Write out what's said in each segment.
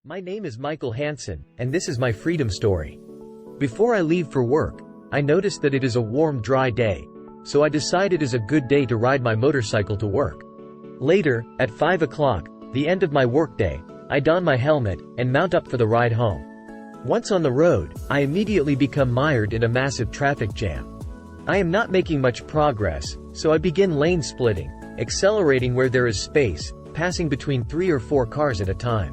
My name is Michael Hansen, and this is my freedom story. Before I leave for work, I noticed that it is a warm, dry day, so I decided it is a good day to ride my motorcycle to work. Later, at 5 o'clock, the end of my workday, I don my helmet and mount up for the ride home. Once on the road, I immediately become mired in a massive traffic jam. I am not making much progress, so I begin lane splitting, accelerating where there is space, passing between 3 or 4 cars at a time.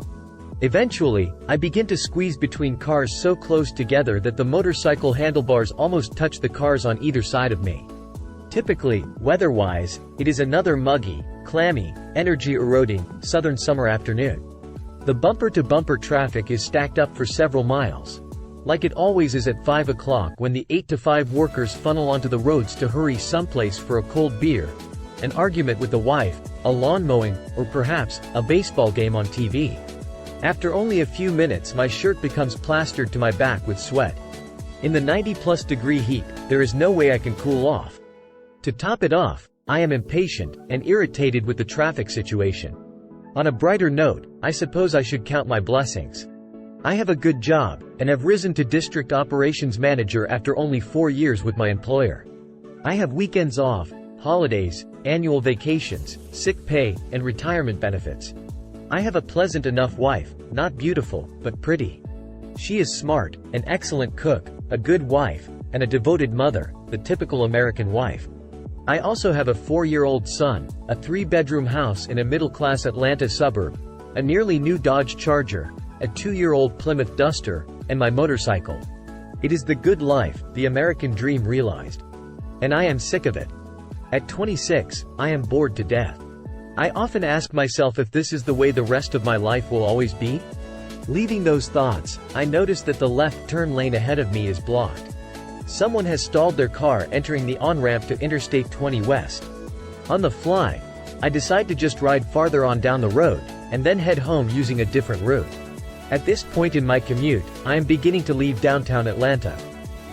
Eventually, I begin to squeeze between cars so close together that the motorcycle handlebars almost touch the cars on either side of me. Typically, weather-wise, it is another muggy, clammy, energy-eroding, southern summer afternoon. The bumper-to-bumper traffic is stacked up for several miles. Like it always is at 5 o'clock when the 8 to 5 workers funnel onto the roads to hurry someplace for a cold beer, an argument with the wife, a lawn mowing, or perhaps, a baseball game on TV. After only a few minutes, my shirt becomes plastered to my back with sweat. In the 90-plus degree heat, there is no way I can cool off. To top it off, I am impatient and irritated with the traffic situation. On a brighter note, I suppose I should count my blessings. I have a good job, and have risen to district operations manager after only 4 years with my employer. I have weekends off, holidays, annual vacations, sick pay, and retirement benefits. I have a pleasant enough wife, not beautiful, but pretty. She is smart, an excellent cook, a good wife, and a devoted mother, the typical American wife. I also have a 4-year-old son, a 3-bedroom house in a middle-class Atlanta suburb, a nearly new Dodge Charger, a 2-year-old Plymouth Duster, and my motorcycle. It is the good life, the American dream realized. And I am sick of it. At 26, I am bored to death. I often ask myself if this is the way the rest of my life will always be. Leaving those thoughts, I notice that the left turn lane ahead of me is blocked. Someone has stalled their car entering the on-ramp to Interstate 20 West. On the fly, I decide to just ride farther on down the road, and then head home using a different route. At this point in my commute, I am beginning to leave downtown Atlanta.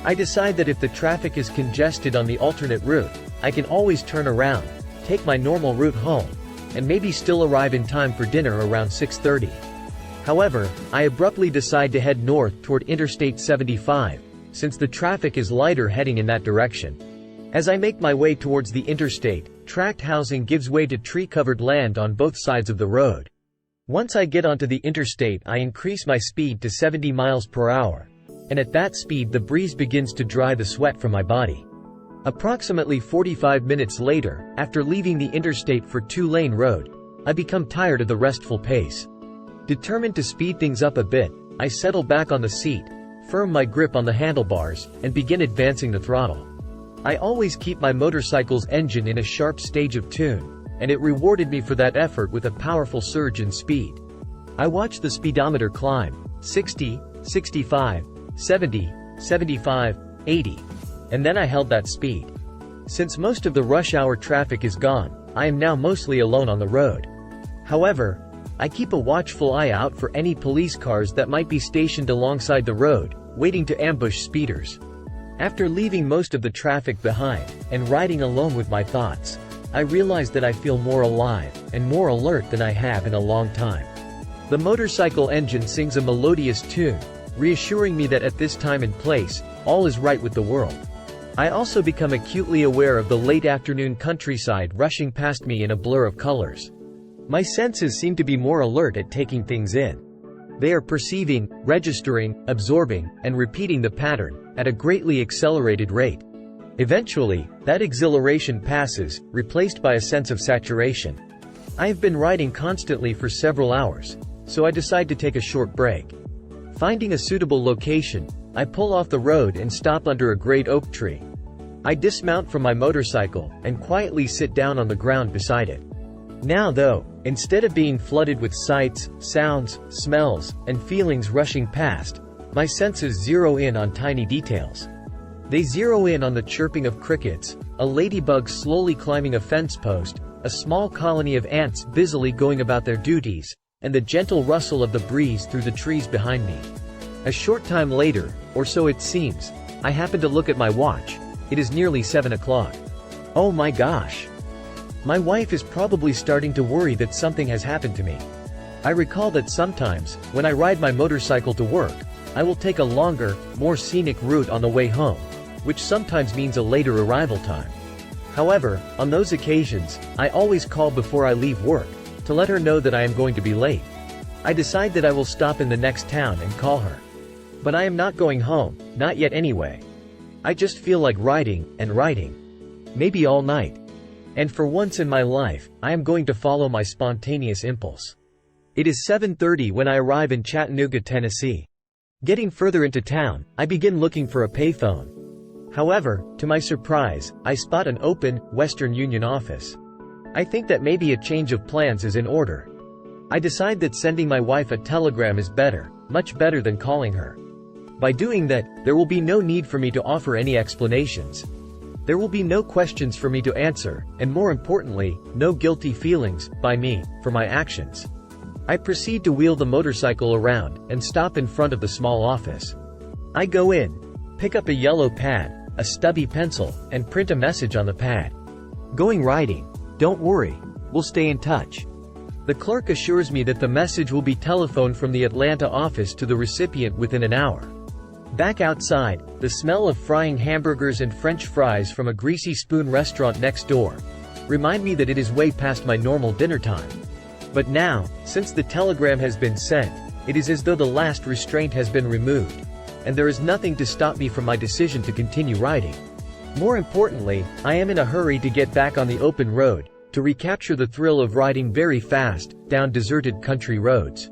I decide that if the traffic is congested on the alternate route, I can always turn around, take my normal route home, and maybe still arrive in time for dinner around 6:30. However, I abruptly decide to head north toward Interstate 75, since the traffic is lighter heading in that direction. As I make my way towards the interstate, tract housing gives way to tree-covered land on both sides of the road. Once I get onto the interstate, I increase my speed to 70 miles per hour, and at that speed the breeze begins to dry the sweat from my body. Approximately 45 minutes later, after leaving the interstate for 2-lane road, I become tired of the restful pace. Determined to speed things up a bit, I settle back on the seat, firm my grip on the handlebars, and begin advancing the throttle. I always keep my motorcycle's engine in a sharp stage of tune, and it rewarded me for that effort with a powerful surge in speed. I watched the speedometer climb, 60, 65, 70, 75, 80. And then I held that speed. Since most of the rush hour traffic is gone, I am now mostly alone on the road. However, I keep a watchful eye out for any police cars that might be stationed alongside the road, waiting to ambush speeders. After leaving most of the traffic behind, and riding alone with my thoughts, I realize that I feel more alive, and more alert than I have in a long time. The motorcycle engine sings a melodious tune, reassuring me that at this time and place, all is right with the world. I also become acutely aware of the late afternoon countryside rushing past me in a blur of colors. My senses seem to be more alert at taking things in. They are perceiving, registering, absorbing, and repeating the pattern, at a greatly accelerated rate. Eventually, that exhilaration passes, replaced by a sense of saturation. I have been riding constantly for several hours, so I decide to take a short break. Finding a suitable location, I pull off the road and stop under a great oak tree. I dismount from my motorcycle, and quietly sit down on the ground beside it. Now though, instead of being flooded with sights, sounds, smells, and feelings rushing past, my senses zero in on tiny details. They zero in on the chirping of crickets, a ladybug slowly climbing a fence post, a small colony of ants busily going about their duties, and the gentle rustle of the breeze through the trees behind me. A short time later, or so it seems, I happen to look at my watch. It is nearly 7 o'clock. Oh my gosh! My wife is probably starting to worry that something has happened to me. I recall that sometimes, when I ride my motorcycle to work, I will take a longer, more scenic route on the way home, which sometimes means a later arrival time. However, on those occasions, I always call before I leave work, to let her know that I am going to be late. I decide that I will stop in the next town and call her. But I am not going home, not yet anyway. I just feel like riding, and riding. Maybe all night. And for once in my life, I am going to follow my spontaneous impulse. It is 7:30 when I arrive in Chattanooga, Tennessee. Getting further into town, I begin looking for a payphone. However, to my surprise, I spot an open, Western Union office. I think that maybe a change of plans is in order. I decide that sending my wife a telegram is better, much better than calling her. By doing that, there will be no need for me to offer any explanations. There will be no questions for me to answer, and more importantly, no guilty feelings, by me, for my actions. I proceed to wheel the motorcycle around, and stop in front of the small office. I go in, pick up a yellow pad, a stubby pencil, and print a message on the pad. Going riding. Don't worry. We'll stay in touch. The clerk assures me that the message will be telephoned from the Atlanta office to the recipient within an hour. Back outside, the smell of frying hamburgers and French fries from a Greasy Spoon restaurant next door remind me that it is way past my normal dinner time. But now, since the telegram has been sent, it is as though the last restraint has been removed, and there is nothing to stop me from my decision to continue riding. More importantly, I am in a hurry to get back on the open road, to recapture the thrill of riding very fast, down deserted country roads.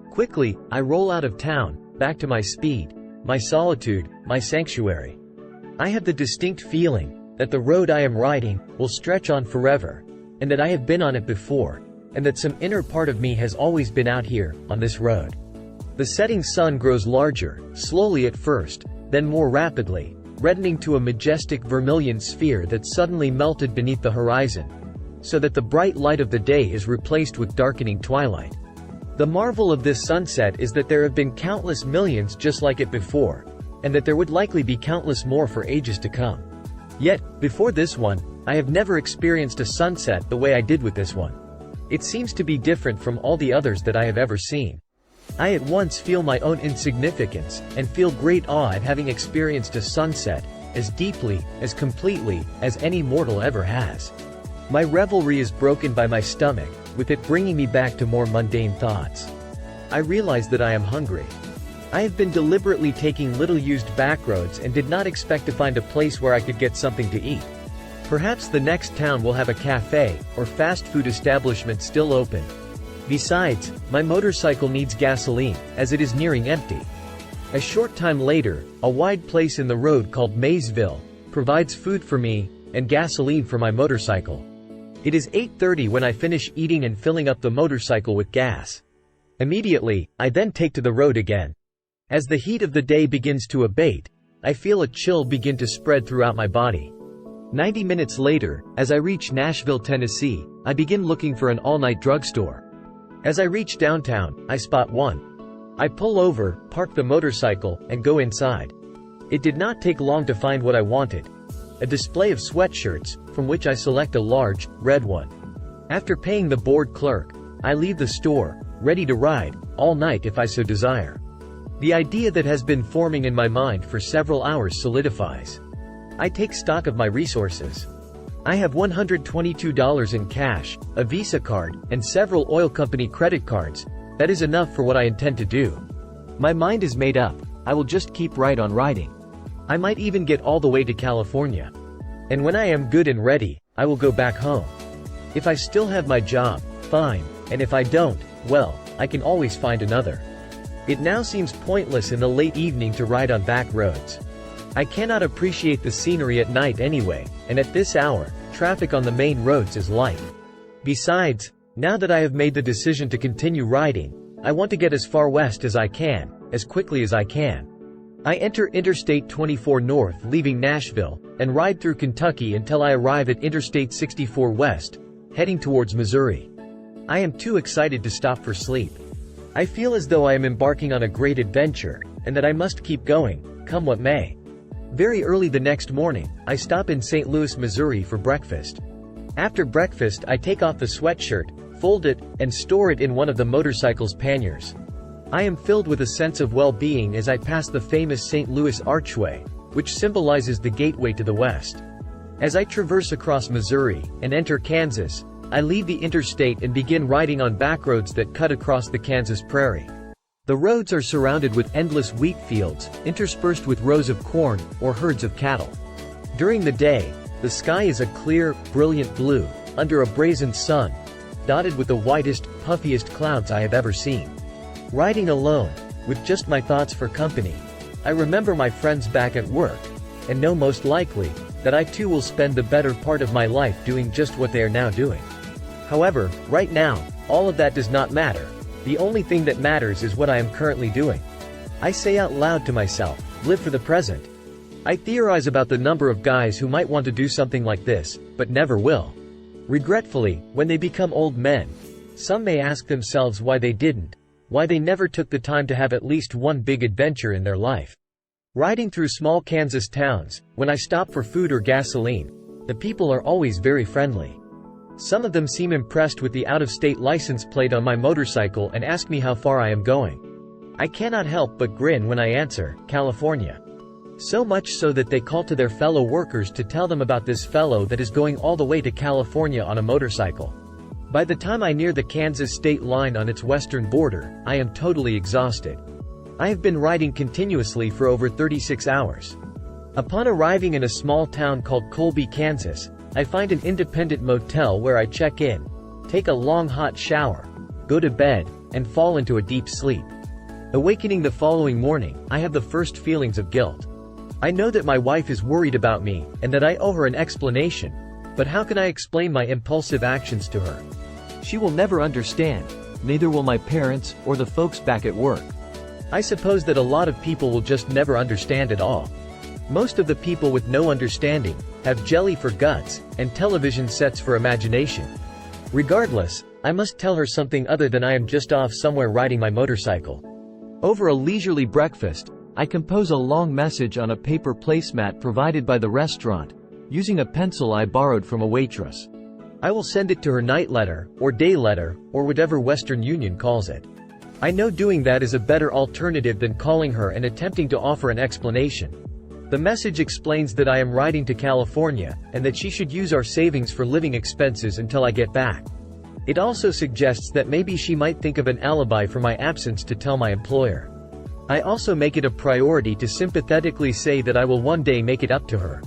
Quickly, I roll out of town, back to my speed, my solitude, my sanctuary. I have the distinct feeling that the road I am riding will stretch on forever, and that I have been on it before, and that some inner part of me has always been out here, on this road. The setting sun grows larger, slowly at first, then more rapidly, reddening to a majestic vermilion sphere that suddenly melted beneath the horizon, so that the bright light of the day is replaced with darkening twilight. The marvel of this sunset is that there have been countless millions just like it before, and that there would likely be countless more for ages to come. Yet, before this one, I have never experienced a sunset the way I did with this one. It seems to be different from all the others that I have ever seen. I at once feel my own insignificance, and feel great awe at having experienced a sunset, as deeply, as completely, as any mortal ever has. My revelry is broken by my stomach, with it bringing me back to more mundane thoughts. I realize that I am hungry. I have been deliberately taking little-used back roads and did not expect to find a place where I could get something to eat. Perhaps the next town will have a cafe, or fast food establishment still open. Besides, my motorcycle needs gasoline, as it is nearing empty. A short time later, a wide place in the road called Maysville provides food for me, and gasoline for my motorcycle. It is 8:30 when I finish eating and filling up the motorcycle with gas. Immediately, I then take to the road again. As the heat of the day begins to abate, I feel a chill begin to spread throughout my body. 90 minutes later, as I reach Nashville, Tennessee, I begin looking for an all-night drugstore. As I reach downtown, I spot one. I pull over, park the motorcycle, and go inside. It did not take long to find what I wanted. A display of sweatshirts, from which I select a large, red one. After paying the board clerk, I leave the store, ready to ride, all night if I so desire. The idea that has been forming in my mind for several hours solidifies. I take stock of my resources. I have $122 in cash, a Visa card, and several oil company credit cards. That is enough for what I intend to do. My mind is made up. I will just keep right on riding. I might even get all the way to California. And when I am good and ready, I will go back home. If I still have my job, fine, and if I don't, well, I can always find another. It now seems pointless in the late evening to ride on back roads. I cannot appreciate the scenery at night anyway, and at this hour, traffic on the main roads is light. Besides, now that I have made the decision to continue riding, I want to get as far west as I can, as quickly as I can. I enter Interstate 24 North leaving Nashville, and ride through Kentucky until I arrive at Interstate 64 West, heading towards Missouri. I am too excited to stop for sleep. I feel as though I am embarking on a great adventure, and that I must keep going, come what may. Very early the next morning, I stop in St. Louis, Missouri for breakfast. After breakfast I take off the sweatshirt, fold it, and store it in one of the motorcycle's panniers. I am filled with a sense of well-being as I pass the famous St. Louis Archway, which symbolizes the gateway to the West. As I traverse across Missouri and enter Kansas, I leave the interstate and begin riding on backroads that cut across the Kansas prairie. The roads are surrounded with endless wheat fields, interspersed with rows of corn or herds of cattle. During the day, the sky is a clear, brilliant blue, under a brazen sun, dotted with the whitest, puffiest clouds I have ever seen. Riding alone, with just my thoughts for company, I remember my friends back at work, and know most likely, that I too will spend the better part of my life doing just what they are now doing. However, right now, all of that does not matter. The only thing that matters is what I am currently doing. I say out loud to myself, live for the present. I theorize about the number of guys who might want to do something like this, but never will. Regretfully, when they become old men, some may ask themselves why they didn't, why they never took the time to have at least one big adventure in their life. Riding through small Kansas towns, when I stop for food or gasoline, the people are always very friendly. Some of them seem impressed with the out-of-state license plate on my motorcycle and ask me how far I am going. I cannot help but grin when I answer, California. So much so that they call to their fellow workers to tell them about this fellow that is going all the way to California on a motorcycle. By the time I near the Kansas state line on its western border, I am totally exhausted. I have been riding continuously for over 36 hours. Upon arriving in a small town called Colby, Kansas, I find an independent motel where I check in, take a long hot shower, go to bed, and fall into a deep sleep. Awakening the following morning, I have the first feelings of guilt. I know that my wife is worried about me, and that I owe her an explanation, but how can I explain my impulsive actions to her? She will never understand, neither will my parents, or the folks back at work. I suppose that a lot of people will just never understand at all. Most of the people with no understanding have jelly for guts, and television sets for imagination. Regardless, I must tell her something other than I am just off somewhere riding my motorcycle. Over a leisurely breakfast, I compose a long message on a paper placemat provided by the restaurant, using a pencil I borrowed from a waitress. I will send it to her night letter, or day letter, or whatever Western Union calls it. I know doing that is a better alternative than calling her and attempting to offer an explanation. The message explains that I am riding to California, and that she should use our savings for living expenses until I get back. It also suggests that maybe she might think of an alibi for my absence to tell my employer. I also make it a priority to sympathetically say that I will one day make it up to her.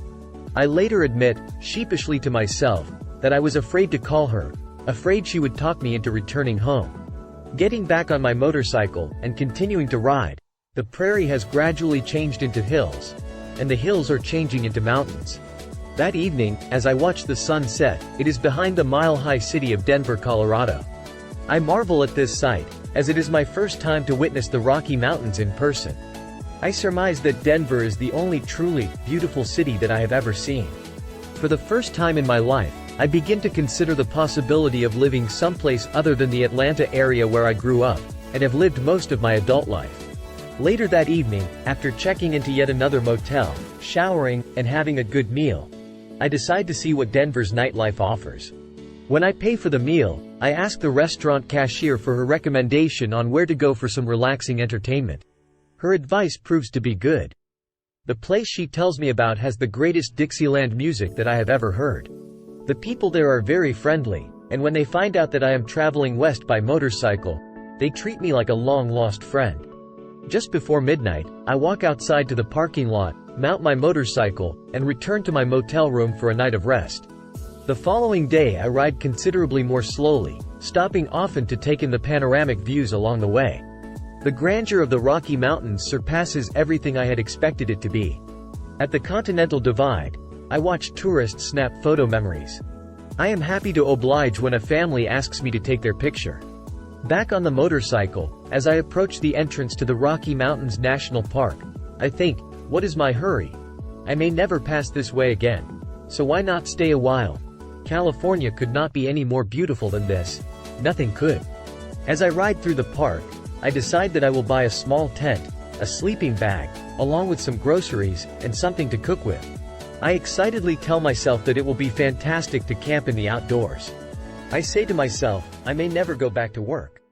I later admit, sheepishly to myself, that I was afraid to call her, afraid she would talk me into returning home. Getting back on my motorcycle, and continuing to ride, the prairie has gradually changed into hills, and the hills are changing into mountains. That evening, as I watch the sun set, it is behind the mile-high city of Denver, Colorado. I marvel at this sight, as it is my first time to witness the Rocky Mountains in person. I surmise that Denver is the only truly beautiful city that I have ever seen. For the first time in my life, I begin to consider the possibility of living someplace other than the Atlanta area where I grew up, and have lived most of my adult life. Later that evening, after checking into yet another motel, showering, and having a good meal, I decide to see what Denver's nightlife offers. When I pay for the meal, I ask the restaurant cashier for her recommendation on where to go for some relaxing entertainment. Her advice proves to be good. The place she tells me about has the greatest Dixieland music that I have ever heard. The people there are very friendly, and when they find out that I am traveling west by motorcycle, they treat me like a long-lost friend. Just before midnight, I walk outside to the parking lot, mount my motorcycle, and return to my motel room for a night of rest. The following day I ride considerably more slowly, stopping often to take in the panoramic views along the way. The grandeur of the Rocky Mountains surpasses everything I had expected it to be. At the Continental Divide, I watch tourists snap photo memories. I am happy to oblige when a family asks me to take their picture. Back on the motorcycle, as I approach the entrance to the Rocky Mountains National Park, I think, what is my hurry? I may never pass this way again. So why not stay a while? California could not be any more beautiful than this. Nothing could. As I ride through the park, I decide that I will buy a small tent, a sleeping bag, along with some groceries, and something to cook with. I excitedly tell myself that it will be fantastic to camp in the outdoors. I say to myself, I may never go back to work.